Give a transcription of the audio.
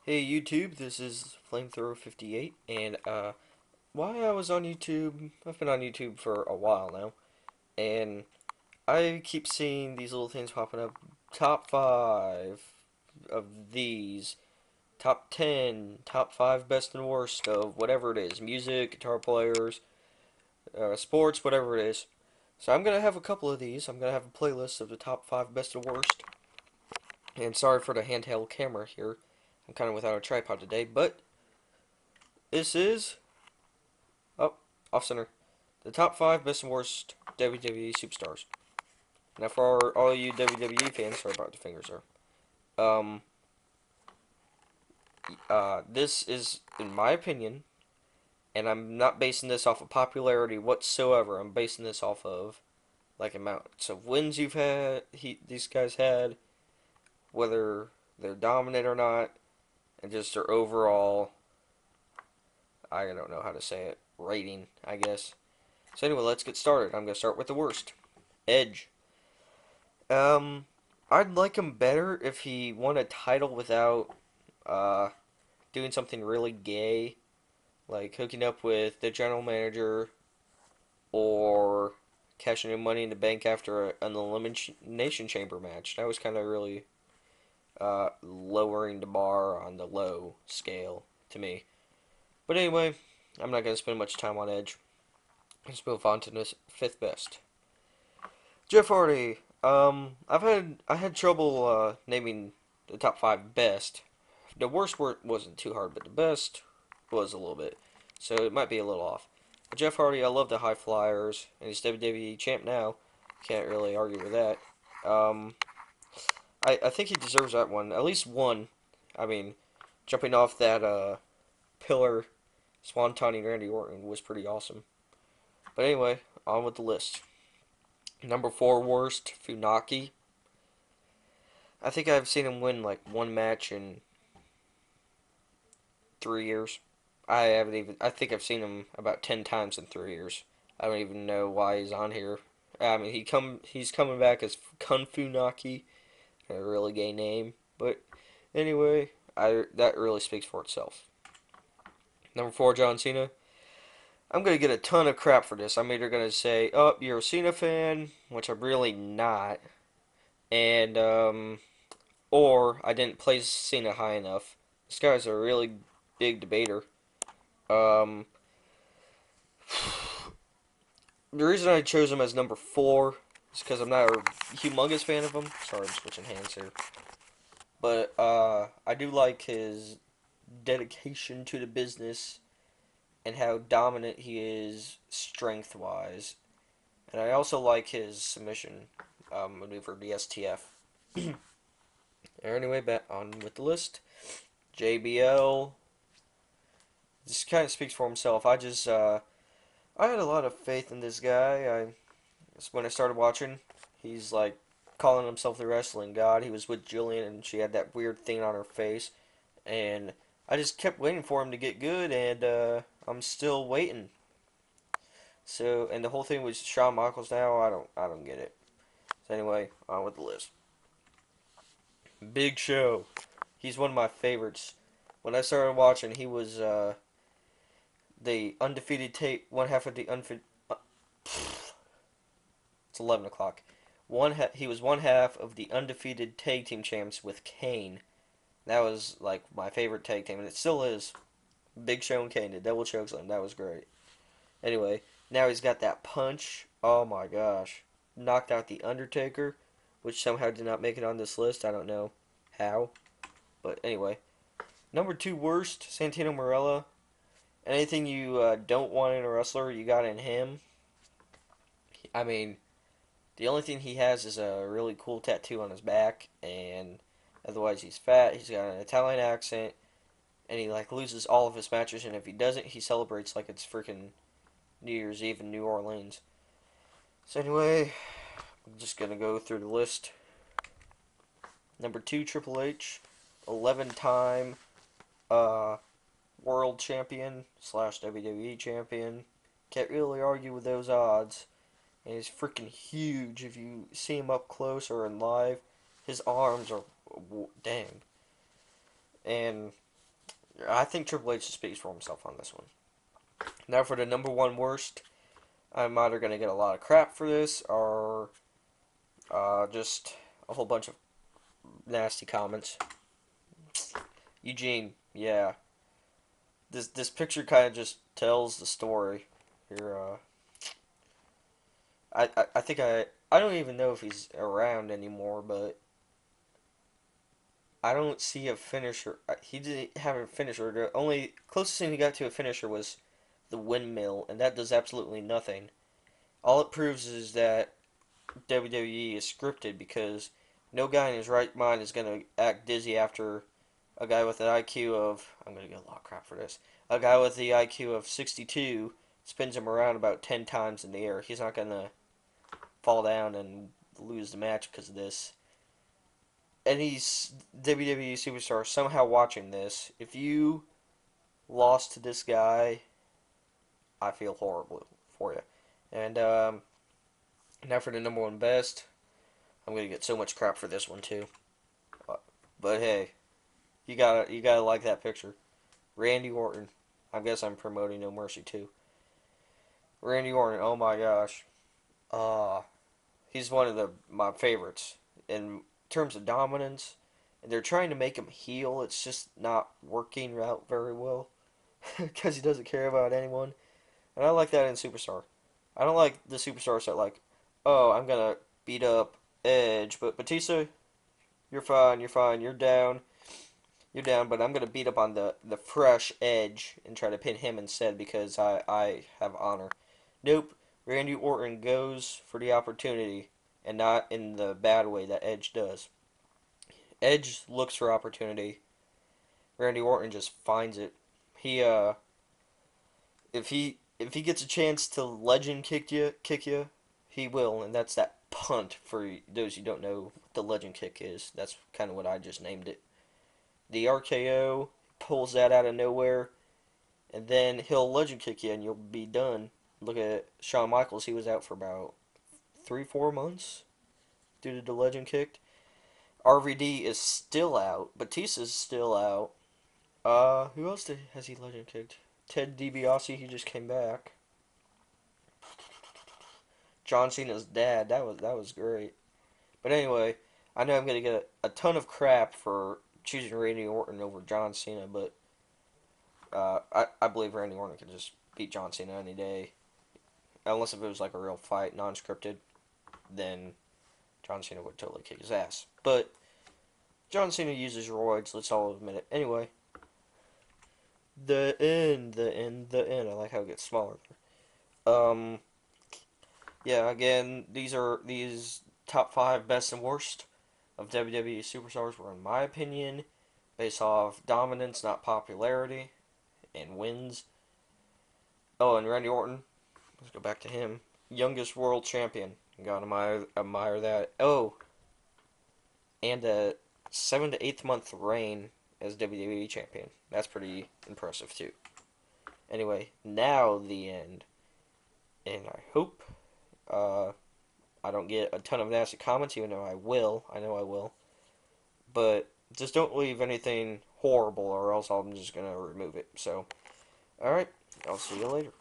Hey YouTube, this is Flamethrower58, and why I was on YouTube, I've been on YouTube for a while now, and I keep seeing these little things popping up, top 5 of these, top 10, top 5 best and worst of whatever it is, music, guitar players, sports, whatever it is. So I'm going to have a couple of these, I'm going to have a playlist of the top 5 best and worst, and sorry for the handheld camera here, I'm kind of without a tripod today, but this is Oh, off center. The top 5 best and worst WWE superstars. Now, for all you WWE fans, sorry about the fingers there. Um, this is, in my opinion, and I'm not basing this off of popularity whatsoever. I'm basing this off of like amounts of wins you've had, these guys had, whether they're dominant or not, and just their overall, I don't know how to say it, rating, I guess. So anyway, let's get started. I'm gonna start with the worst. Edge. Um, I'd like him better if he won a title without uh doing something really gay, like hooking up with the general manager or cashing in Money in the Bank after an Elimination Chamber match. That was kind of really lowering the bar on the low scale to me. But anyway, I'm not gonna spend much time on Edge. Let's move on to this fifth best. Jeff Hardy. I had trouble naming the top 5 best. The worst wasn't too hard, but the best was a little bit. So it might be a little off. But Jeff Hardy, I love the high flyers, and he's WWE champ now. Can't really argue with that. Um, I think he deserves that one, at least one. I mean, jumping off that pillar, swantoning Randy Orton was pretty awesome. But anyway, on with the list. Number 4 worst, Funaki. I think I've seen him win like one match in 3 years. I haven't even. I think I've seen him about 10 times in 3 years. I don't even know why he's on here. I mean, he's coming back as Kung Fu Naki, a really gay name. But anyway, I that really speaks for itself. Number 4, John Cena. I'm gonna get a ton of crap for this. I'm either gonna say, "Oh, you're a Cena fan," which I'm really not, and or I didn't place Cena high enough. This guy's a really big debater. Um, the reason I chose him as number 4 is because I'm not a humongous fan of him. Sorry, I'm switching hands here. But I do like his dedication to the business and how dominant he is strength wise. And I also like his submission maneuver, the STF. Anyway, back on with the list. JBL. This kind of speaks for himself. I had a lot of faith in this guy. When I started watching, he's like calling himself the wrestling god. He was with Jillian, and she had that weird thing on her face, and I just kept waiting for him to get good, and I'm still waiting. So, and the whole thing was Shawn Michaels now. I don't get it. So anyway, on with the list. Big Show. He's one of my favorites. When I started watching, he was the undefeated tape, one half of the undefeated. It's 11 o'clock. He was one half of the undefeated tag team champs with Kane. That was like my favorite tag team, and it still is. Big Show and Kane, the double chokeslam. That was great. Anyway, now he's got that punch. Oh my gosh. Knocked out the Undertaker, which somehow did not make it on this list. I don't know how. But anyway. Number 2 worst, Santino Marella. Anything you don't want in a wrestler, you got in him. I mean, the only thing he has is a really cool tattoo on his back, and otherwise he's fat. He's got an Italian accent, and he like loses all of his matches. And if he doesn't, he celebrates like it's freaking New Year's Eve in New Orleans. So anyway, I'm just gonna go through the list. Number 2, Triple H, 11-time uh, world champion slash WWE champion. Can't really argue with those odds. And he's freaking huge. If you see him up close or in live, his arms are dang. And I think Triple H speaks for himself on this one. Now for the number one worst, I'm either going to get a lot of crap for this or just a whole bunch of nasty comments. Eugene, yeah. This picture kind of just tells the story. Here, I think I don't even know if he's around anymore, but I don't see a finisher. He didn't have a finisher. The only closest thing he got to a finisher was the windmill, and that does absolutely nothing. All it proves is that WWE is scripted because no guy in his right mind is going to act dizzy after a guy with an IQ of, I'm going to get a lot of crap for this, a guy with the IQ of 62 spins him around about 10 times in the air. He's not going to fall down and lose the match because of this. Any WWE superstar somehow watching this, if you lost to this guy, I feel horrible for you. And now for the number one best, I'm gonna get so much crap for this one too. But hey, you gotta like that picture. Randy Orton. I guess I'm promoting No Mercy too. Randy Orton. Oh my gosh. He's one of my favorites in terms of dominance. And they're trying to make him heel. It's just not working out very well because he doesn't care about anyone. And I like that in Superstar. I don't like the superstars that like, oh, I'm gonna beat up Edge, but Batista, you're fine, you're down, but I'm gonna beat up on the fresh Edge and try to pin him instead because I have honor. Nope, Randy Orton goes for the opportunity and not in the bad way that Edge does. Edge looks for opportunity. Randy Orton just finds it. He if he gets a chance to legend kick you, he will, and that's that punt. For those who don't know what the legend kick is, that's kind of what I just named it. The RKO pulls that out of nowhere, and then he'll legend kick you, and you'll be done. Look at Shawn Michaels; he was out for about 3-4 months due to the legend kick. RVD is still out. Batista's still out. Who else has he legend kicked? Ted DiBiase, he just came back. John Cena's dad, that was great. But anyway, I know I'm gonna get a ton of crap for choosing Randy Orton over John Cena, but I believe Randy Orton could just beat John Cena any day, unless if it was like a real fight, non-scripted. Then John Cena would totally kick his ass. But John Cena uses roids. Let's all admit it. Anyway, the end, the end, the end. I like how it gets smaller. Um, yeah. Again, these top five best and worst of WWE superstars were, in my opinion, based off dominance, not popularity, and wins. Oh, and Randy Orton. Let's go back to him. Youngest world champion. Gotta admire that. Oh, and a 7 to 8 month reign as WWE champion. That's pretty impressive too. Anyway, now the end. And I hope I don't get a ton of nasty comments, even though I will. I know I will. But just don't leave anything horrible, or else I'm just gonna remove it. So, alright, I'll see you later.